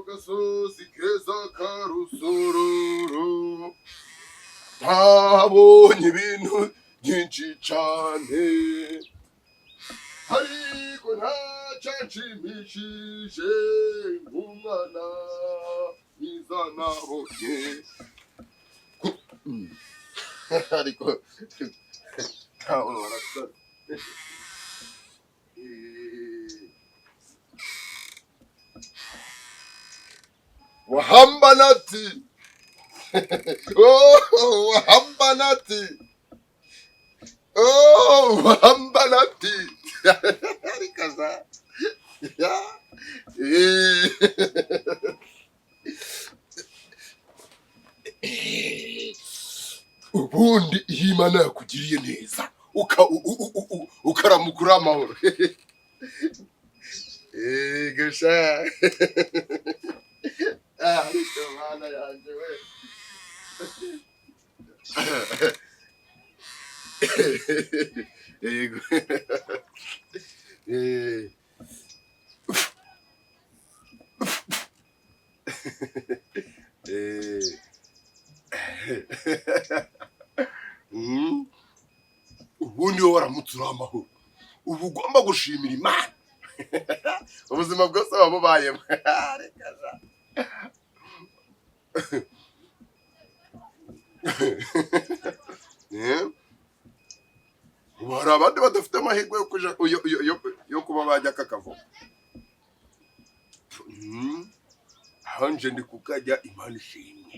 gasozi keza karusororo ntabonye ibintu byinshi cyane ariko ntacyanshimishije nk'umwana mwiza nabonye ariko ntawe warasaze wahambanati wahambanati wahambanati arikaza ubundi iyo Imana yakugiriye neza ukaramukura amahoro gasha ariko Mana yanjye we yego ubundi wowe waramutse uri amahoro uba ugomba gushimira Imana ubuzima bwose wabubayemo ubu hari abandi badafite amahirwe yo kuba bajya kakavoma hanje ndi kukajya Imana ishimwe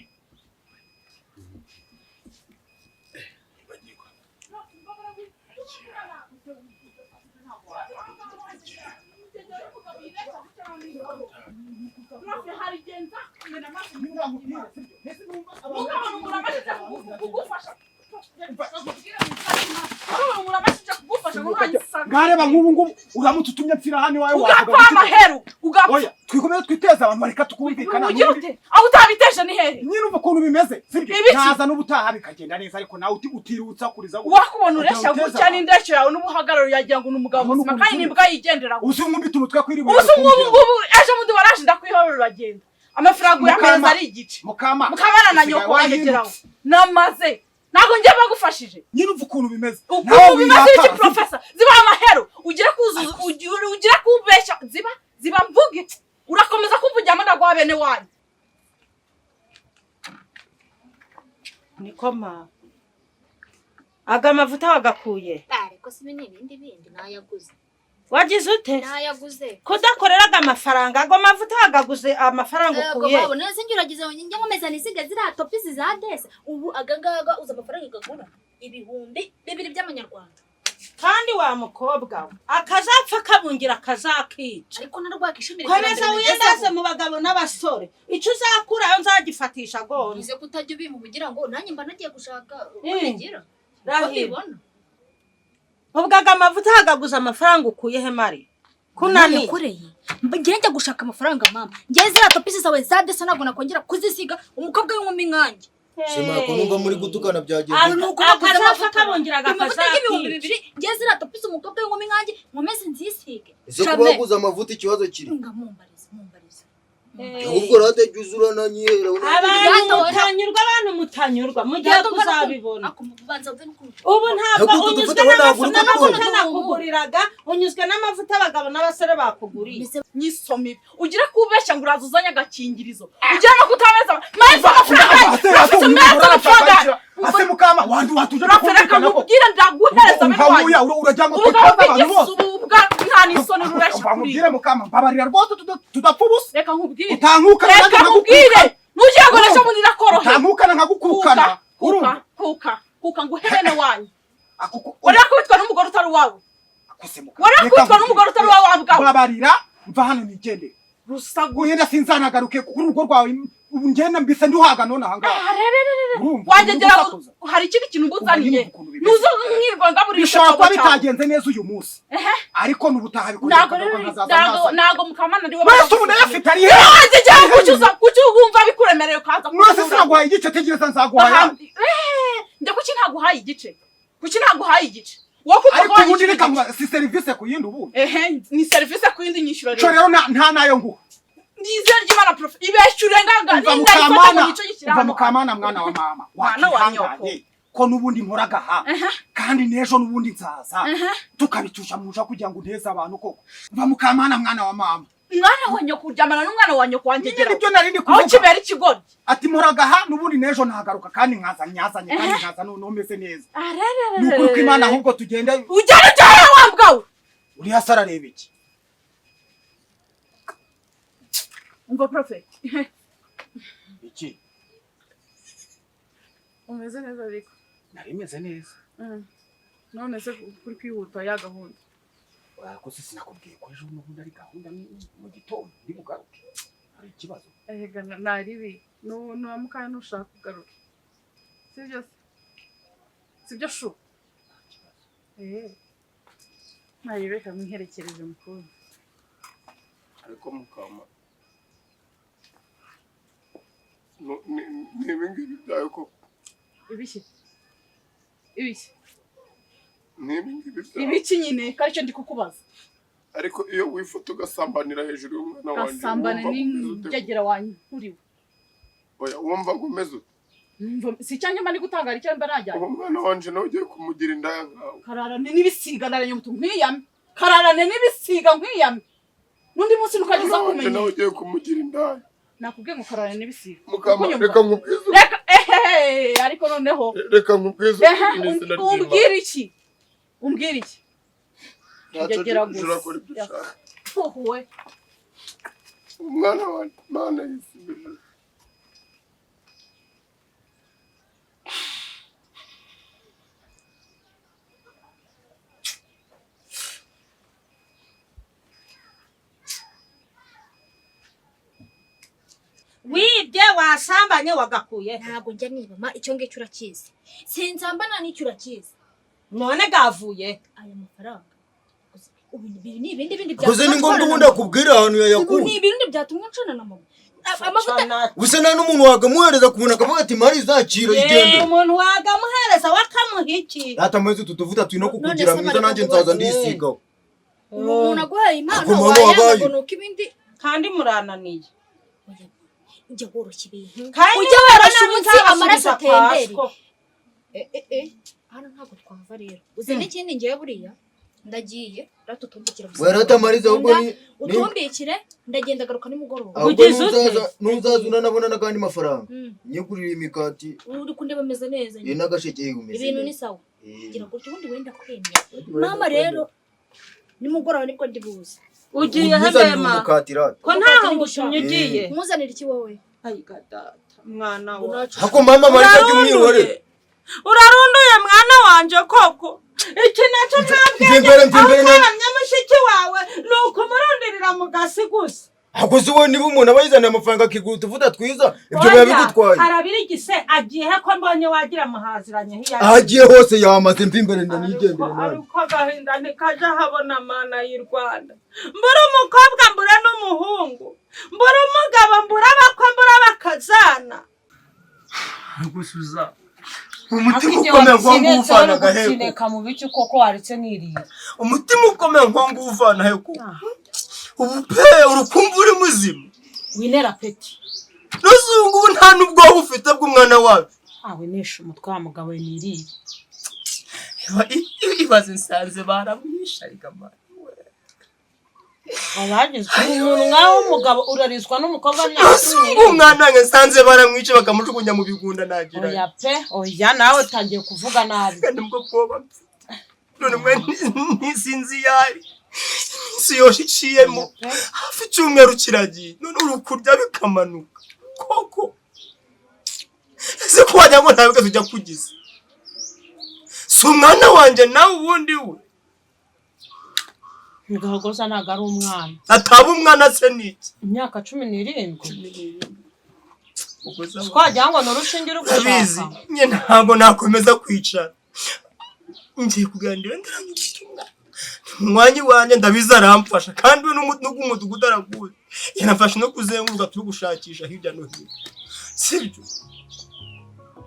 Ngareba nk'ubu uramutse utumye mpfira hano iwawe ugapfa amaheru oya twikomeye twiteza abantu bareka tukumvikana aho utabiteje ni hehe nyine umva ukuntu bimeze sibyo naza n'ubutaha bikagenda neza ariko nawe utirutsa kuriza wakubona uresha gutya n'indeshyo yawe n'ubuhagararo yagira ngo n'umugabo muzima kandi nimbwa yigendera uzi nk'umubita umutwe kwiriwe uzi ngubu ejo mundi waraje ndakwihorera uragenda amafaranga y'amezi ari igice Mukamana na nyoko wageraho namaze ntago njye bagufashije nyine umva ukuntu bimeze nawe bimeze iki professor ziba amaheru ugira kuzuza ugira kubeshya ziba mvuge urakomeza kumvujyamo ndagwa bene wanyu nikoma aga mavuta wagakuye ariko si bindi nayaguze wagize ute nayaguze kudakoreraga amafaranga ago mavuta wagaguze amafaranga ukuye yego babone nse njuragize njye nkomeza nisiga zira topisi za dese ubu agagaga uza amafaranga igagura ibihumbi 2 by'amanyarwanda kandi wa mukobwa akazapfa kabungira kazakica ariko narwakishimira komeza wiyendaze mu bagabo n'abasore icyo uzakurayo nzagifatisha gone nize kutajya bimugira ngo nanjye mba nagiye gushaka ubigira rahibona ubwaga amavuta hagaguza amafaranga ukuye he mari kunani kureye njye gushaka amafaranga mama njye zira topisi zawe za dese ntabwo nakongera kuzisiga umukobwa w'inkumi nkanjye Sema ko numva muri gutukana byageze nuko akazafa kabongeraga akazakica njye zira topisi umukobwa w'inkumi nkanjye nkomeze nzisige ese kuba waguze amavuta ikibazo kiri ngamumbariza ubwo rade juzura na nyera abantu mutanyurwa mu gihe tuzabibona ubu ntabwo unyuzwe n'amavuta nakuguriraga unyuzwe n'amavuta abagabo n'abasore bakuguriye nyisome ugira kubeshya ngo urazuzanya agakingirizo ugira no kutabeza maze amafaranga ase Mukama watuje kumvikana nako ubwira ndaguhereza bene wanyu urajya ngo twitwaza abantu bose nta nisoni rurashya kuri ubwire Mukama mbabarira rwose tudapfa ubusa reka nkubwire utankuka nkubwire nugiye ngo nesha muri nakorohe utankuka nkagukukana kuka ngo hebene wanyu warakubitwa n'umugore utari wawe babarira mva hano nigende rusagu yenda sinzanagaruke ku rugo rwawe ngenda mbise nduhaga none ahanga wagegera hari ikindi kintu nguzaniye nuzo nkirwa ngaburi bishobora kuba bitagenze neza uyu munsi ariko n'ubutaha bikuzaza nago Mukamana ndi wese ubu ndayafite ari he kucyumva bikuremereye kaza mwese sinaguhaye igice tegereza nzaguhaye nde kuki ntaguhaye igice ariko ubundi reka si service ku yindi ubu ni service ku yindi nyishura rero nta nayo nguha n'izina ry'Imana prof ibeshyure nganga umva Mukamana mwana wa mama wakihanganye ko nubundi nkoraga ha kandi nejo nubundi nzaza tukabitusha muja kugira ngo nteza abantu koko umva Mukamana mwana wa mama mwana wa nyoko uryamana n'umwana wa nyoko wangegera ibyo narindi kuvuga aho kibera ikigori ati mporaga ha nubundi nejo ntagaruka kandi nyazanye kandi nkaza no meze neza nuko Imana ahubwo tugende ujyana cyane wambwawe uri hasara reba iki umva prophet iki umeze neza ariko nari meze neza none se kuri kwihuta ya gahunda ko sinakubwiye ko ejo n'ubundi ari gahunda mu gitondo ndi bugaruke hari ikibazo ega naribi no amukanya nushaka kugaruka sibyo shu nayibeka mwiherekereje mukuru ariko Mukama ni ibingibi byawe ko ibiki ibiki nyine karicyo ndi kukubaza ariko iyo wifuta ugasambanira hejuru y'umwana wanjye gasambane n'injegera wanyu nturiwe oya wumva ngo umeze ute si cyangwa mba ndi gutangara icyo mba najyanye umwana wanje nawe ugiye kumugira indaya nkawe kararane n'ibisiga ndaranyubutumwa nkwiyame kararane n'ibisiga nkwiyame n'undi munsi nukageza kumenya nawe ugiye kumugira indaya nakubwiye ngo kararane n'ibisiga Mukama reka nkubwize ariko noneho reka nkubwize umbwira iki njegera gusa wowe umwana wanjye Mana yisubije wibye wasambanye wagakuye ntabwo njya nibama icyo ngicyo urakizi sinsambana n'icyo urakizi none gavuye aya mafaranga ubu ni ibindi kuze ni ngombwa ubundi akubwira ahantu yayakuye ni ibindi byatumwe ncana na mama amavuta gusa nta n'umuntu wagamuhereza ku muntu akavuga ati mari zakira igende umuntu wagamuhereza wakamuha iki data mwese tutuvuta turi no kukugira mwiza nanjye nzaza ndisigaho umuntu aguhaye impano wayanga nuko ibindi kandi murananiye ujya woroshya ibintu ujya woroshya umunsi amaraso atembere hano ntabwo twava rero uzi n'ikindi ngewe buriya ndagiye ratutumbikira gusa waratamariza ahubwo ni utumbikire ndagenda garuka nimugoroba ugeze nuzaza unanabona n'akandi mafaranga nyegurira imikati uri kundeba meze neza ye n'agasheke umeze ibintu ni sawa gira gutyo ubundi wenda kwemera mama rero nimugoroba nibwo ndi buze ugiye hembema ko ntaho ngushumye ugiye muzanira iki wowe ayiga data mwana wa hako mama marika ry'umwihore urarunduye mwana wanje koko iki nacyo ntabwenge mushiki wawe nuko murundirira mu gasi gusa hako si wowe niba umuntu abayizaniye amafaranga akigura utuvuta twiza ibyo biba bigutwaye arabirigise agiye he ko mbonye wagira muhaziranye hiya agiye hose yamaze mva imbere ndanigendere nawe ariko agahinda ntikaje habona mana y'u Rwanda mbura umukobwa mbura n'umuhungu mbura umugabo mbura abakwe mbura bakazana gusuza umutima ukomeye nko ngufana gaheko sineka mu bice koko waretse niriye umutima ukomeye nko ngufana heko ubupe urukumva uri muzima winera peti nuzungu nta nubwo ufite bw'umwana wacu awe nesha umutwe wa mugabo niriye ibaze nsanze baramwisha ariko mama abagizwe umuntu ngaho umugabo urarizwa n'umukobwa umwana nge nsanze baramwica bakamujugunya mu bigunda nagira oya pe oya nawe utangiye kuvuga nabi nibwo bwoba none mwe ntisinzi yari si yoshi iciyemo hafi icyumweru kiragiye none urukurya bikamanuka koko ese ko wajya ngo ntabwo ujya kugiza si umwana wanjye nawe ubundi we Ngahogoza ntago ari umwana ataba umwana se niki imyaka 17 twajya ngo n'urushinge rugushaka nye ntabwo nakomeza kwicara ngiye kuganira Ndaranyubutumwa umwanya wanjye ndabiza aramfasha kandi we n'umudugudu araguye yanafashe no kuzenguruka turi gushakisha hirya no hino sibyo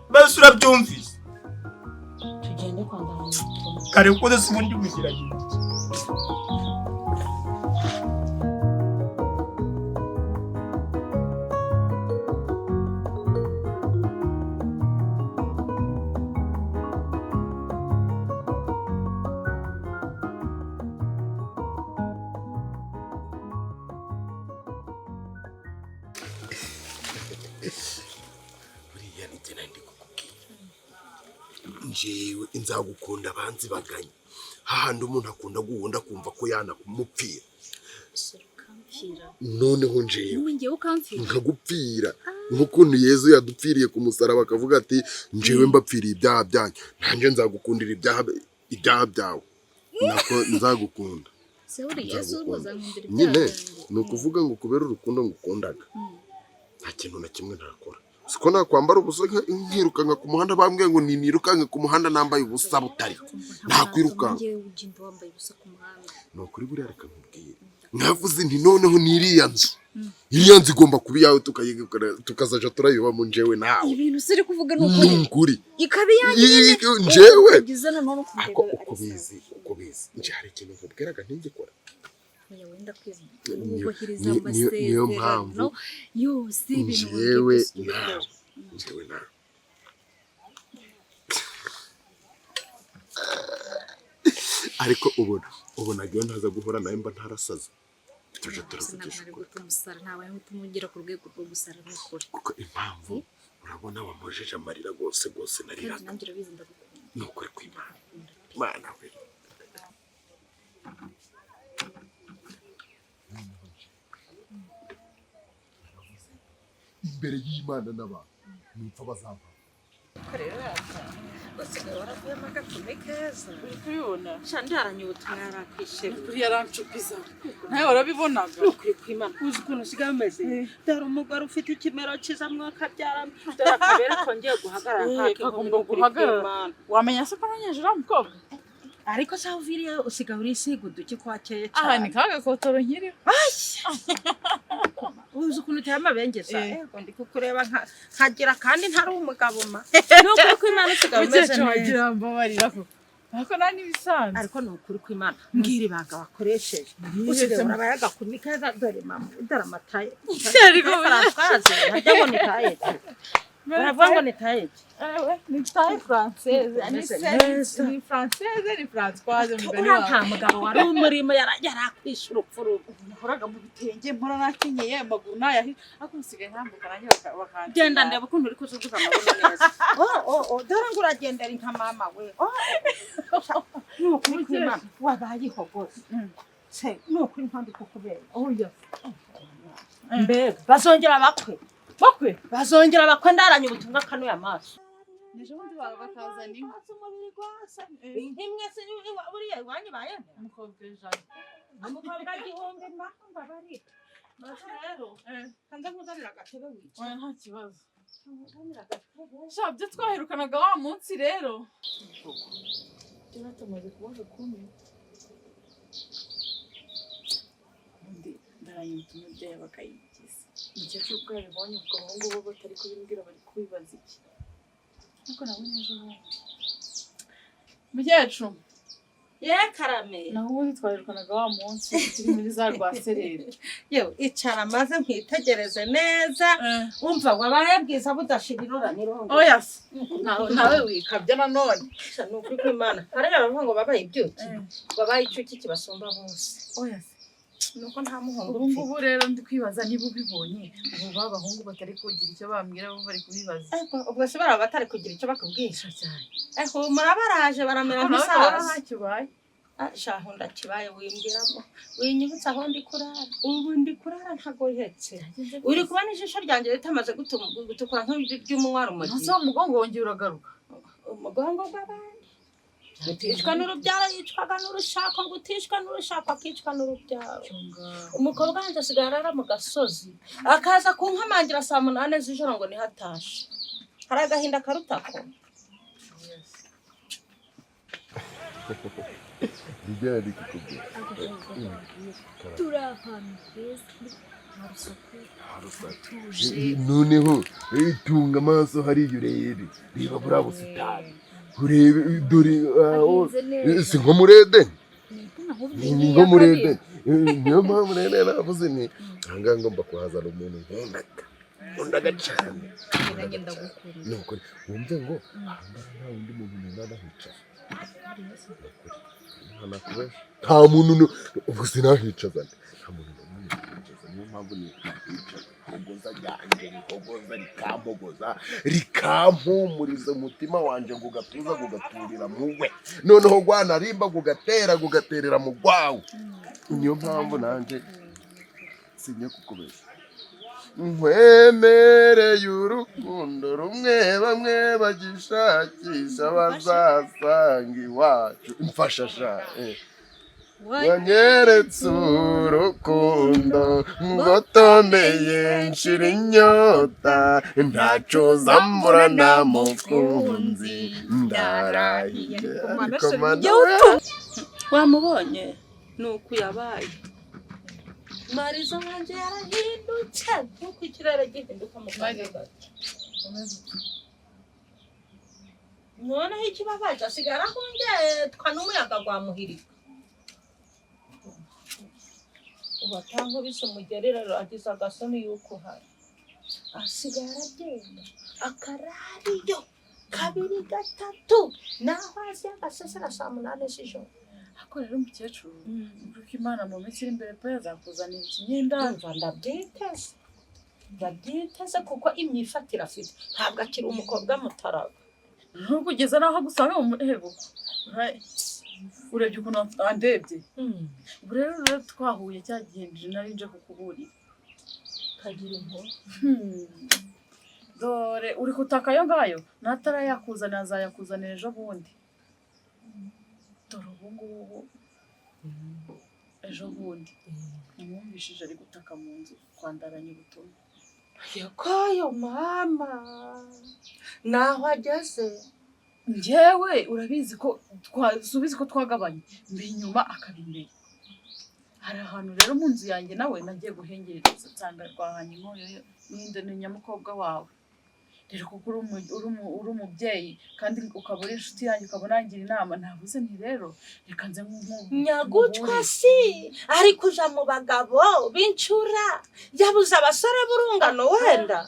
basi urabyumvise tugende kwa Ndaranyubutumwa kare uko se ubundi bugiragira buriya nijye nandi kukubwira njyewe nzagukunda abanzi baganye hahandi umuntu akunda guhunda kumva ko yana kumupfira noneho njyewe nkagupfira nk'ukuntu Yezu yadupfiriye ku musaraba akavuga ati njyewe mbapfiriye ibyaha byanyu nanjye nzagukundira ibyaha byawe nako nzagukunda nyine ni ukuvuga ngo kubera urukundo ngukundaga nta kintu na kimwe ntakora siko nakwambara ubusa nkirukanka ku muhanda bambwiye ngo nirukanke ku muhanda nambaye ubusa butari nakwirukanka ni ukuri buriya reka nkubwire navuze nti noneho n'iriya nzu iriya nzu igomba kuba iyawe tukazaja turayibamo njyewe nawe ibintu siri kuvuga ni ukuri ikabi yanjye njyewe uko bizi nje hari ikintu nkubwiraga ntigikora niyo mpamvu njyewe nawe ariko ubona agiye ntaza guhora nawe mba ntarasaza tuje turavugisha ukuri kuko impamvu urabona wamujeje amarira rwose nariraga ni ukuri kw'Imana Mana we imbere y'Imana n'abantu nipfa bazava usigaye waravuyemo agakumi keza uri kubibona Ndaranyubutumwa yarakwishyura uri yarancupiza nawe warabibonaga ukuri kw'Imana uzi ukuntu usigaye umeze dore umugore ufite ikimero cyiza mwakabyara dore akabere kongeye guhagarara kagomba guhagarara wamenya se ko nanyejura umukobwa ariko se uviriye usigaye urisiga uduki kwakeye cyane aha ni kaga kotoro nkiriho uzi ukuntu uteye amabengeza yego ndi kukureba nkagira kandi ntari umugabo ma n'ukuri kw'Imana usigaye umeze neza mbabarira ko ariko nani bisanzwe ariko n'ukuri kw'Imana mbwira ibanga wakoresheje usigaye urabaye agakumi keza dore mama dore amataye ariko twaze hajya ngo nitaye uravuga ngo nitaye ni taille française ni française ni françoise mbere wa nta mugabo wari umurimo yarakwishura upfurugo nahoraga mu bitenge mpora nakenyeye amaguru nayahi ariko usigaye ntambuka nanjye bakanje genda ndeba ukuntu uri kuzuguza amaguru neza dore ngo uragendera inka mama we n'ukuri kw'Imana wabayeho rwose se n'ukuri mpamvu kukubera mbega bazongera bakwe bazongera Ndaranyubutumwa kanuye amaso Nejo bundi bakazana inka umubiri gwasa imwe se buriya iwanyu bayemera umukobwa ejana umukobwa igihumbi mbabari maze rero kanza nkuzanira agatebe wica nta kibazo shabyo twaherukanaga wa munsi rero tumaze kubaza kumwe undi Ndaranyubutumwa byaye bakayigiza umukecuru ubwo yabibonye ubwo abahungu bo batari kubimbwira bari kubibaza iki ariko nabonye ejo bundi mukecuru karame naho ubundi twaherukanaga wa munsi turi muri za rwaserera yewe icara maze nkwitegereze neza wumva wabaye bwiza budashira irora n'irongo oya se nawe wikabya nanone ni ukuri kw'Imana hariya baravuga ngo babaye ibyuki babaye icyuki kibasumba bose oya se nuko nta muhungu ubu ngubu rero ndi kwibaza niba ubibonye ubu b'abahungu batari kugira icyo bambwira bo bari kubibaza ubwo se baraba batari kugira icyo bakubwisha cyane murabaraje baramera nk'isazi ntacyo ubaye shaho ndakibaye wimbwiramo winyibutsa aho ndi kurara ubu ndi kurara ntago uhetse uri kubona ijisho ryanjye ritamaze gutukura nk'iry'umwari umugiye ntase umugongo wongeye uragaruka umugongo w'abandi uticwa n'urubyaro yicwaga n'urushako ngo uticwa n'urushako akicwa n'urubyaro umukobwa wanjye asigaye arara mu gasozi akaza kunkomangira saa 8 z'ijoro ngo nihatashe hari agahinda karutako Nigari kukubwira turi ahantu heza noneho tunga amaso hariya urebe reba buriya busitani urebe dore si nko muri Edeni ni nko muri Edeni niyo mpamvu rero navuze ni ahangaha ngomba kuhazana umuntu nkundaga cyane ni ukuri wumve ngo ahangaha nta wundi muntu n'umwana hicaye nta muntu ubwo sinahicaza nta muntu n'umwe hicaza niyo mpamvu ni kogoza ryanjye kogoza rikampumuriza umutima wanje ngo gatuza gugaturira muwe noneho gwana rimba gugaterera mu gwawe niyo mpamvu nanje sinye kukubesha nkwemereye urukundo rumwe bamwe bagishakisha bazasanga iwacu mfashasha wanyeretse urukundo ngotomeye nshira inyota ntaco zambura na mukunzi ndarahiye wamubonye nuko yabaye marizo wanje yarahindutse nuko ikirere gihinduka mu kanya gato noneho ikibabaje asigara ahungetwa n'umuyaga gwamuhirika ubatango bisa umugererero agize agasoni yuko hari asigara agenda akarariyo kabiri gatatu naho hasi agasesera saa 8 z'ijoro ako rero umukecuru kuko Imana mu minsi iri imbere pe yazakuzanira ikinyenda ndabyiteze kuko imyifatira afite ntabwo akiri umukobwa mutaraga kugeza naho gusanga mu muhebo urebye ukuntu andebye ubu rero twahuye cyagihe nari nje kukuburira kagira inkuru dore uri kutaka yo ngayo natara yakuzana azayakuzanira ejo bundi dore ubu ngubu ejo bundi namwumvishije ari gutaka mu nzu kwa Ndaranyubutumwa yakoyo mama naho ageze njyewe urabizi ko subizi ko twagabanye mbi inyuma akabimbere hari ahantu rero mu nzu yanjye nawe nagiye guhengereza nsanga rwahanye inkoyo n'inde ni nyamukobwa wawe rero kuko uri umubyeyi kandi ukaba uri inshuti yanjye ukaba nangira inama nabuze nti rero reka nze nyagutwa si ari kuja mu bagabo b'incura yabuze abasore burungano wenda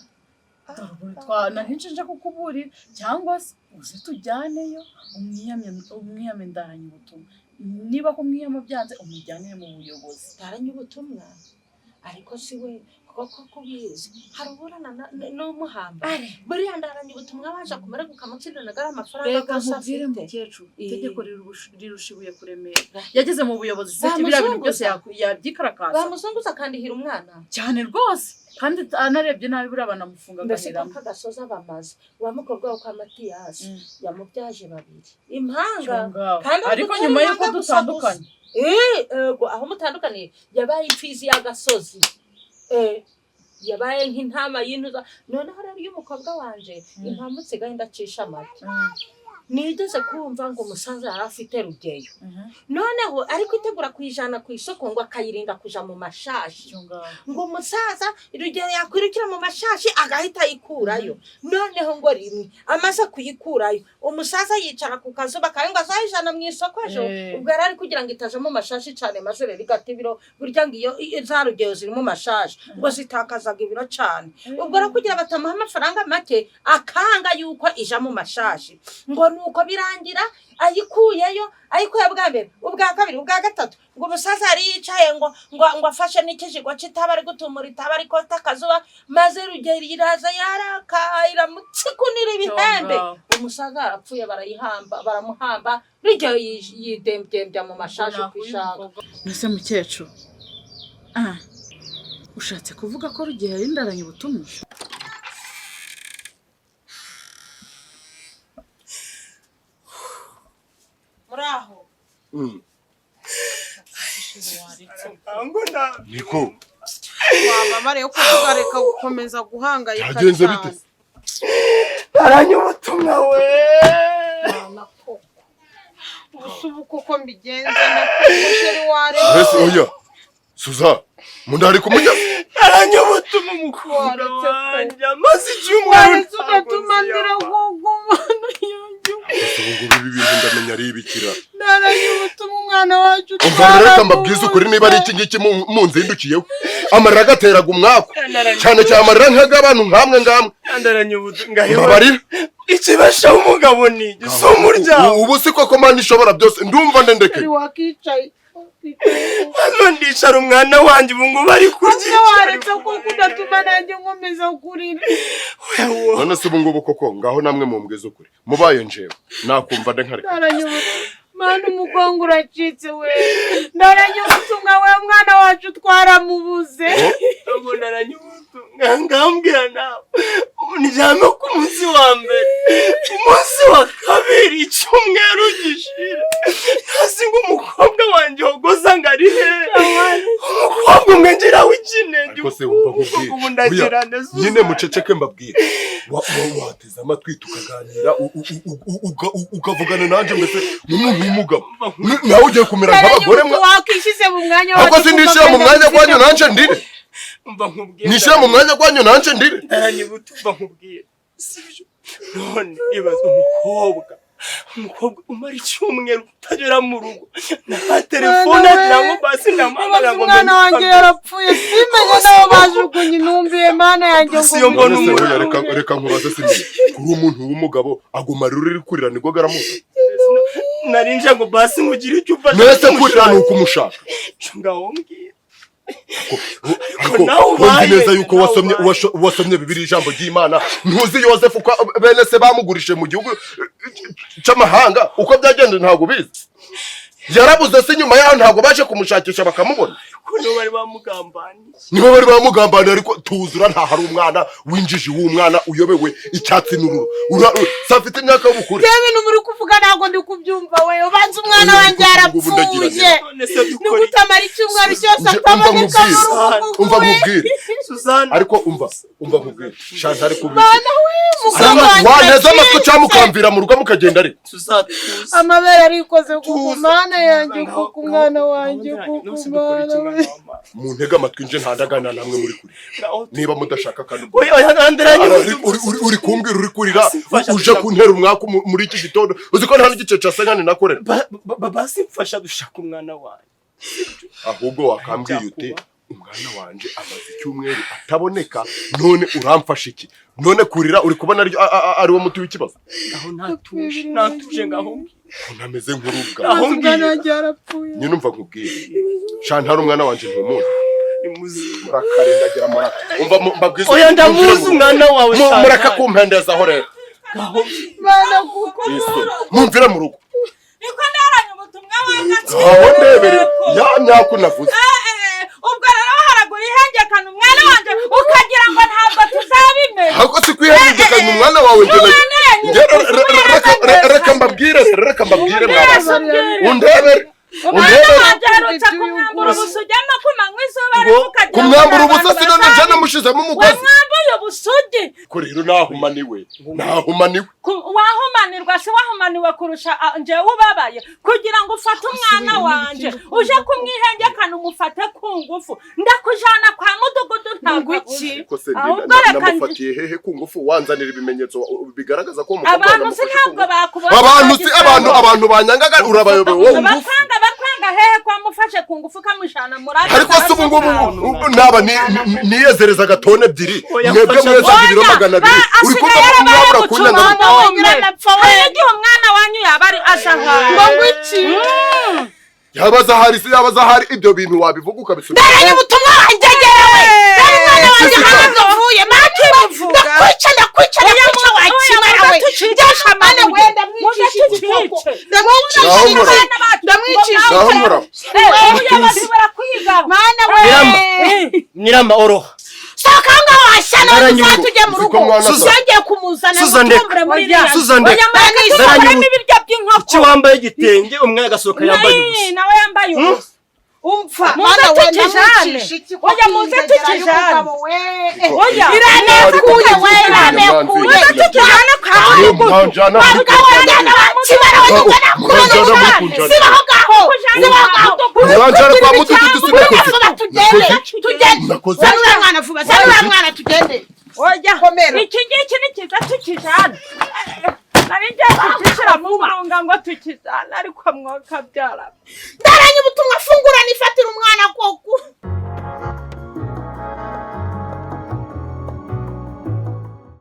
nje kukuburira cyangwa se uze tujyaneyo umwiyame Ndaranyubutumwa niba kumwiyama byanze umujyanire mu buyobozi Ndaranyubutumwa ariko si we koko kubizi haruburana n'umuhamba buriya Ndaranyubutumwa baje kumera kukamutsindana gara amafaranga reka nkubwire mukecuru itegeko rirushibuye kuremera yageze mu buyobozi se bira bintu byose yabyikarakaza bamusunguza kandi hira umwana cyane rwose kandi anarebye nabi buri abana mufunga gahiramo kagasoza bamaze wa mukobwa wa Matiyasi yamubyaje babiri impanga kandi ariko nyuma yuko dutandukanye ego aho mutandukaniye yabaye imfizi y'agasozi yabaye nk'intama y'intuza noneho rero y'umukobwa wanje impamvu nsigaye ndacisha amata nigeze kumva ngo umusaza yari afite rugeyo noneho ari kwitegura kwijana ku isoko ngo akayirinda kuja mu mashashi ngo umusaza rugeyo yakwirukira mu mashashi agahita yikurayo noneho ngo rimwe amaze kuyikurayo umusaza yicara ku kazuba kandi ngo azayijana mu isoko ejo ubwo yari kugira ngo itaje mu mashashi cyane maze rero igatibiro burya ngo iyo za rugeyo ziri mu mashashi ngo zitakazaga ibiro cyane ubwo rero kugira batamuha amafaranga make akanga yuko ija mu mashashi ngo nuko birangira ayikuyeyo bwa mbere ubwa kabiri ubwa gatatu ngo umusaza yari yicaye ngo afashe n'ikijigo cy'itaba ari gutumura itaba ariko takazuba maze rugeyo iraza yarakayira mutsikunira ibihembe umusaza arapfuye baramuhamba rugeyo yidembya mu mashashi kwishaka nase mukecuru ushatse kuvuga ko rugeyo ari Ndaranyubutumwa muraho niko wababare yo kuvuga reka gukomeza guhangayika yagenze bite Ndaranyubutumwa we usubu kuko mbigenze na kusheri ware ese oya suza mundari kumujya Ndaranyubutumwa umukobwa wanje amaze icyumweru tugatuma ndira ubu ibintu ndamenya ari ibikira Ndaranyubutumwa umwana wacu reka mbabwize ukuri niba ari iki ngiki munzindukiyeho amarira agateraga umwako cyane cyane amarira nk'ag'abantu nkamwe Ndaranyubutumwa barira ikibasha umugabo ni gisumurya ubu si koko Mana ishobora byose ndumva ndendeke hano ndicara umwana wanjye ubu ngubu ari kurya waretse ko kudatuma nanjye nkomeza kurira none se ubu ngubu koko ngaho namwe mumbwiza ukuri mubaye njewe nakumva nde nkareka Mana umugongo uracitse we Ndaranyubutumwa we mwana wacu twaramubuze ubu Ndaranyubutumwa ngambwira nawe nijyame ku munsi wa mbere umunsi wa kabiri icyumweru gishira hasi ngo umukobwa wanjye hogoza ngo ari hehe umukobwa umwe ngira w'ikinege ariko se wumva nkubwire nyine muceceke mbabwire wateze amatwi tukaganira ukavugana nanjye mbese umugabo nawe ugiye kumera nk'abagore mwe wakishize mu mwanya wacu ako sindishyira mu mwanya gwanyu nanje ndire mba nkubwira nishyira mu mwanya gwanyu nanje ndire Ndaranyubutumwa nkubwira sibyo none ibaza umukobwa umara icyumweru utagera mu rugo nta telefone agira ngo basi ndamagana ngo umwana wanjye yarapfuye simenye nabo bajugunye numbiye mana yanjye ngo reka nkubaze sinzi kuri umuntu w'umugabo aguma ruri kurira nibwo garamuza narinje ngo basi ngugire icyo ufasha nese kurira ni ukumushaka ngaho mbwira Nzi neza yuko wasomye Bibiliya ijambo ry'Imana ntuzi Yosefu ko bene se bamugurishije mu gihugu cy'amahanga uko byagenda ntabwo bizi yarabuze se nyuma yaho ntabwo baje kumushakisha bakamubona nibo bari bamugambaniye ariko tuzura nta hari umwana winjije w'umwana uyobewe icyatsi n'ururu safite imyaka y'ubukure ibintu muri kuvuga ntabwo ndi kubyumva we ubanza umwana wanjye yarapfuye ni gutamara icyumweru cyose ataboneka umva nkubwire ariko umva nkubwire shanza ariko waneza amatwi cyangwa ukamvira mu rugo mukagenda ariko amabere arikoze ku mana yanjye kuko umwana wanjye kuko umwana mu ntega amatwi nje ntandagana namwe muri kuri niba mudashaka kandi uri kumbwira uri kurira uje kuntera umwaka muri iki gitondo uzi ko nta n'igice cya senkani nakorera basi mfasha dushaka umwana wanjye ahubwo wakambwiye uti umwana wanje amaze icyumweru ataboneka none uramfasha iki none kurira uri kubona ari wo muti w'ikibazo aho natuje ngaho unameze nk'urubwa aho nyine umva nkubwire shantara umwana wanje ntumuzi murakarendagira muraka umva mbabwiza oya ndamuzi umwana wawe muraka kumpendezaho rero mana kuko mumvire mu rugo niko Ndaranyubutumwa w'agaciro aho ndebere ya myaka unavuze ubwo rero haragura ihengekana umwana wanjye ukagira ngo ntabwo tuzabimenya ahubwo si kwihengekanya umwana wawe reka mbabwire mwabaza undebere umwana wanjye aherutse kumwambura ubusugi no kumanywa izuba rikukagira kumwambura ubusa sinone nje namushizemo umugozi wamwambuye ubusugi ko rero nahumaniwe wahumanirwa si wahumaniwe kurusha njyewe ubabaye kugira ngo ufate umwana wanjye uje kumwihengekana umufate ku ngufu ndakujana kwa mudugudu ntabwo iki ahubwo namufatiye hehe ku ngufu wanzanira ibimenyetso bigaragaza ko umukobwa abantu si ntabwo bakubona abantu banyangaga urabayobewe wowe ngufu bakwanga hehe kwa mufashe ku ngufu kamujana muraba ariko se ubu ngubu naba niyezereza gatone ebyiri mwebwe mwese ibiro 200 uri kumva ko mwabura kunyanga igihe umwana wanyu yaba ari ashaka ngo iki yabaza hari ibyo bintu wabivuga ukabisubiza Ndaranyubutumwa wanjye yewe umwana wanjye haravuye maki muvuga ndakwica wakimara we ndasha mana wenda Niramba oroha sakanga washana tujye mu rugo suzangiye kumuzana mutumbre muri Ndaranyubutumwa wambaye igitenge umwe agasohoka yambaye ubusa nawe yambaye ubusa umfa mana wenda mucisha oya muze tukijana oya iranekuye we iranekuye tukijana mwanjana mwanjana kwa mudugudu tugende oya iki ngiki ni kiza tukijana nari ngiye kukishyira mu murongo ngo tukijana ariko mwoka byara Ndaranyubutumwa fungura nifatira umwana koko